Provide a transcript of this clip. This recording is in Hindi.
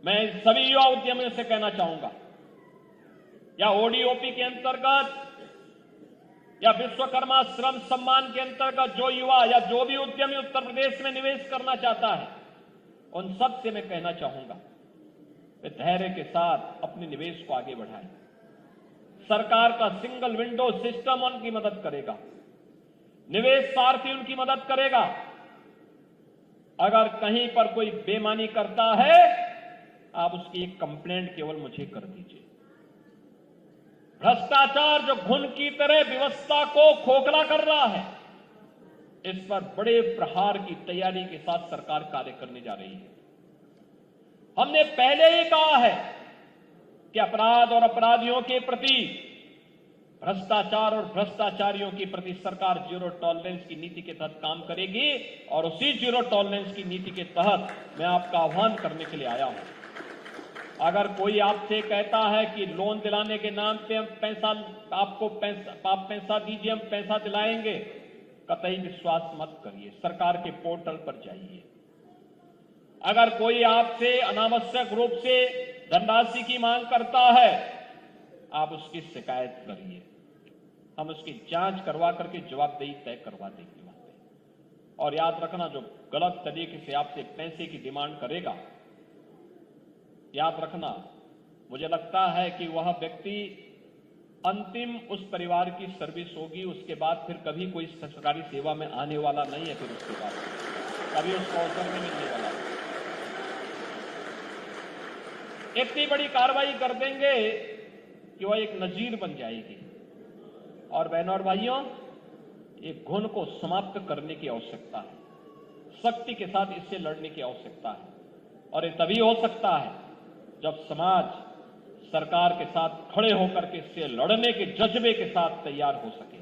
मैं सभी युवा उद्यमियों से कहना चाहूंगा, या ओडीओपी के अंतर्गत या विश्वकर्मा श्रम सम्मान के अंतर्गत जो युवा या जो भी उद्यमी उत्तर प्रदेश में निवेश करना चाहता है, उन सब से मैं कहना चाहूंगा वे धैर्य के साथ अपने निवेश को आगे बढ़ाएं। सरकार का सिंगल विंडो सिस्टम उनकी मदद करेगा, निवेश सारथी उनकी मदद करेगा। अगर कहीं पर कोई बेईमानी करता है, आप उसकी एक कंप्लेंट केवल मुझे कर दीजिए। भ्रष्टाचार जो घुन की तरह व्यवस्था को खोखला कर रहा है, इस पर बड़े प्रहार की तैयारी के साथ सरकार कार्य करने जा रही है। हमने पहले ही कहा है कि अपराध और अपराधियों के प्रति, भ्रष्टाचार और भ्रष्टाचारियों के प्रति सरकार जीरो टॉलरेंस की नीति के तहत काम करेगी, और उसी जीरो टॉलरेंस की नीति के तहत मैं आपका आह्वान करने के लिए आया हूं। अगर कोई आपसे कहता है कि लोन दिलाने के नाम पे हम आप पैसा दीजिए, हम पैसा दिलाएंगे, कतई विश्वास मत करिए। सरकार के पोर्टल पर जाइए। अगर कोई आपसे अनावश्यक रूप से धनराशि की मांग करता है, आप उसकी शिकायत करिए। हम उसकी जांच करवा करके जवाबदेही तय करवा देंगे वहां पे। और याद रखना, जो गलत तरीके से आपसे पैसे की डिमांड करेगा, याद रखना, मुझे लगता है कि वह व्यक्ति अंतिम उस परिवार की सर्विस होगी, उसके बाद फिर कभी कोई सरकारी सेवा में आने वाला नहीं है। फिर उसके बाद कभी उसको अवसर नहीं मिलने वाला। इतनी बड़ी कार्रवाई कर देंगे कि वह एक नजीर बन जाएगी। और बहनों और भाइयों, एक घुन को समाप्त करने की आवश्यकता है, सख्ती के साथ इससे लड़ने की आवश्यकता है। और ये तभी हो सकता है जब समाज सरकार के साथ खड़े होकर के इससे लड़ने के जज्बे के साथ तैयार हो सके।